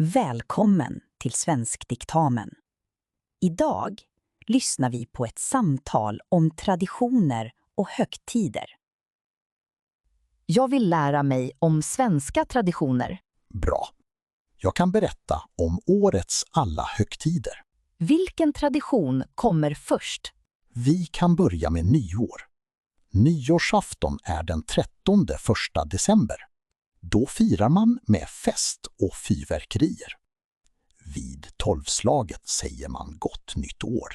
Välkommen till Svensk diktamen. Idag lyssnar vi på ett samtal om traditioner och högtider. Jag vill lära mig om svenska traditioner. Bra. Jag kan berätta om årets alla högtider. Vilken tradition kommer först? Vi kan börja med nyår. Nyårsafton är den 13 december. Då firar man med fest och fyrverkerier. Vid tolvslaget säger man gott nytt år.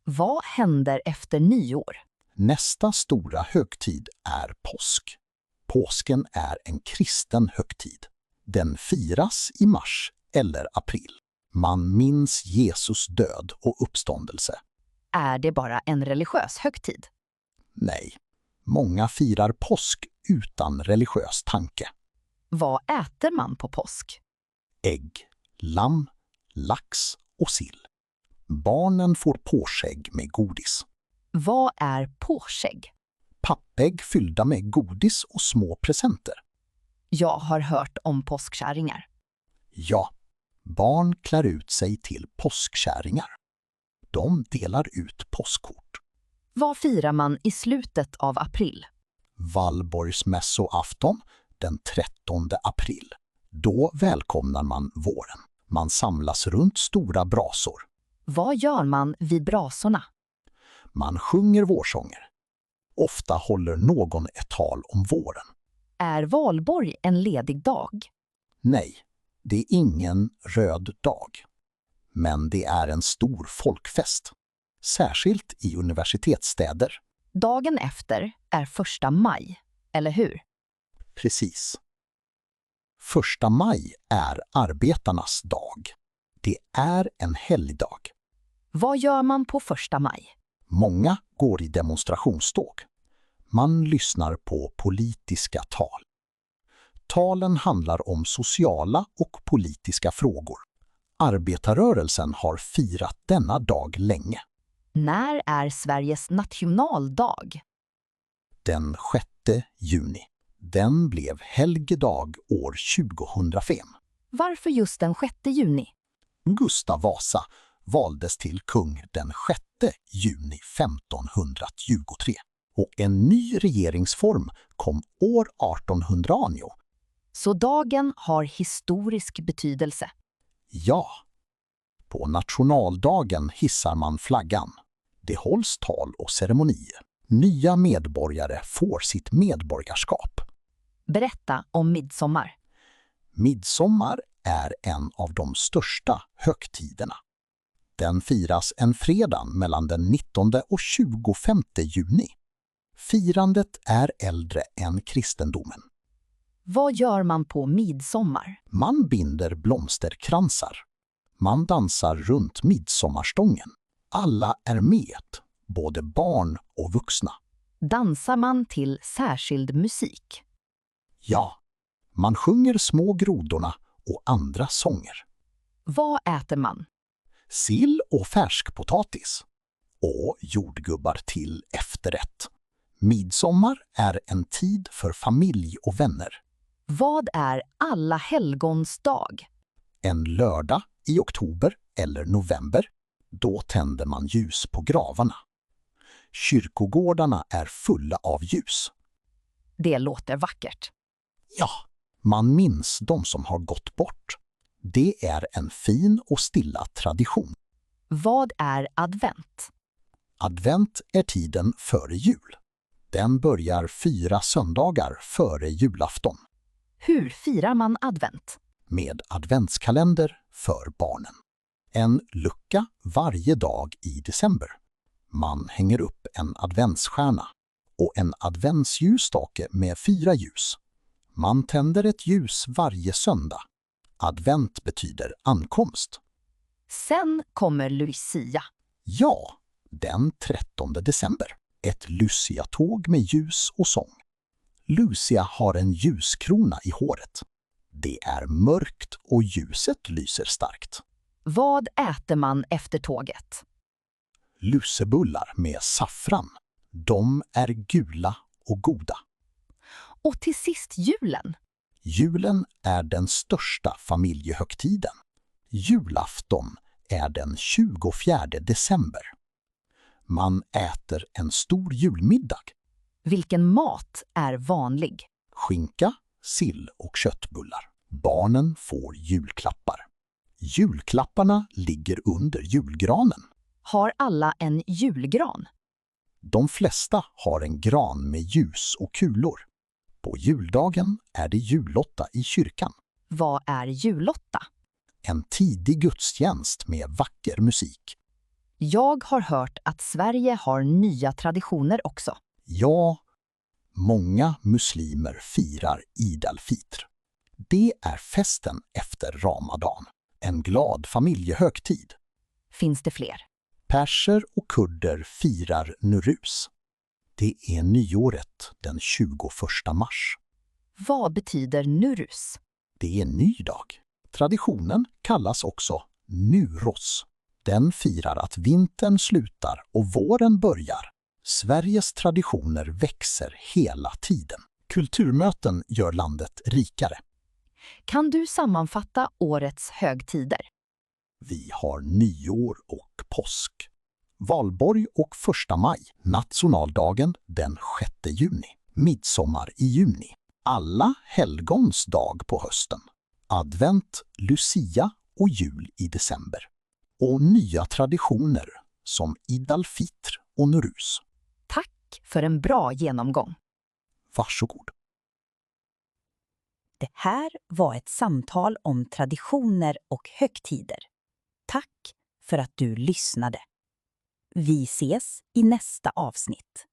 Vad händer efter nyår? Nästa stora högtid är påsk. Påsken är en kristen högtid. Den firas i mars eller april. Man minns Jesus död och uppståndelse. Är det bara en religiös högtid? Nej, många firar påsk utan religiös tanke. Vad äter man på påsk? Ägg, lamm, lax och sill. Barnen får påskägg med godis. Vad är påskägg? Pappägg fyllda med godis och små presenter. Jag har hört om påskkärringar. Ja, barn klär ut sig till påskkärringar. De delar ut påskkort. Vad firar man i slutet av april? Valborgsmässoafton den 13 april. Då välkomnar man våren. Man samlas runt stora brasor. Vad gör man vid brasorna? Man sjunger vårsånger. Ofta håller någon ett tal om våren. Är valborg en ledig dag? Nej, det är ingen röd dag. Men det är en stor folkfest. Särskilt i universitetsstäder. Dagen efter är 1 maj, eller hur? Precis. 1 maj är arbetarnas dag. Det är en helgdag. Vad gör man på 1 maj? Många går i demonstrationståg. Man lyssnar på politiska tal. Talen handlar om sociala och politiska frågor. Arbetarrörelsen har firat denna dag länge. När är Sveriges nationaldag? Den 6 juni. Den blev helgdag år 2005. Varför just den 6 juni? Gustav Vasa valdes till kung den 6 juni 1523 och en ny regeringsform kom år 1809. Så dagen har historisk betydelse. Ja, på nationaldagen hissar man flaggan. Det hålls tal och ceremonier. Nya medborgare får sitt medborgarskap. Berätta om midsommar. Midsommar är en av de största högtiderna. Den firas en fredag mellan den 19 och 25 juni. Firandet är äldre än kristendomen. Vad gör man på midsommar? Man binder blomsterkransar. Man dansar runt midsommarstången. Alla är med, både barn och vuxna. Dansar man till särskild musik? Ja, man sjunger Små grodorna och andra sånger. Vad äter man? Sill och färskpotatis. Och jordgubbar till efterrätt. Midsommar är en tid för familj och vänner. Vad är alla helgons dag? En lördag i oktober eller november, då tänder man ljus på gravarna. Kyrkogårdarna är fulla av ljus. Det låter vackert. Ja, man minns de som har gått bort. Det är en fin och stilla tradition. Vad är advent? Advent är tiden före jul. Den börjar 4 söndagar före julafton. Hur firar man advent? Med adventskalender för barnen. En lucka varje dag i december. Man hänger upp en adventsstjärna och en adventsljusstake med 4 ljus. Man tänder ett ljus varje söndag. Advent betyder ankomst. Sen kommer Lucia. Ja, den 13 december. Ett Lucia-tåg med ljus och sång. Lucia har en ljuskrona i håret. Det är mörkt och ljuset lyser starkt. Vad äter man efter tåget? Lussebullar med saffran. De är gula och goda. Och till sist julen. Julen är den största familjehögtiden. Julafton är den 24 december. Man äter en stor julmiddag. Vilken mat är vanlig? Skinka, sill och köttbullar. Barnen får julklappar. Julklapparna ligger under julgranen. Har alla en julgran? De flesta har en gran med ljus och kulor. På juldagen är det jullotta i kyrkan. Vad är jullotta? En tidig gudstjänst med vacker musik. Jag har hört att Sverige har nya traditioner också. Ja, många muslimer firar Eid al-Fitr. Det är festen efter Ramadan. En glad familjehögtid. Finns det fler? Perser och kurder firar Nuruz. Det är nyåret den 21 mars. Vad betyder Nuruz? Det är en ny dag. Traditionen kallas också Nuros. Den firar att vintern slutar och våren börjar. Sveriges traditioner växer hela tiden. Kulturmöten gör landet rikare. Kan du sammanfatta årets högtider? Vi har nyår och påsk. Valborg och 1 maj. Nationaldagen den 6 juni. Midsommar i juni. Alla helgons dag på hösten. Advent, Lucia och jul i december. Och nya traditioner som Eid al-Fitr och Nuruz. Tack för en bra genomgång. Varsågod. Det här var ett samtal om traditioner och högtider. Tack för att du lyssnade. Vi ses i nästa avsnitt.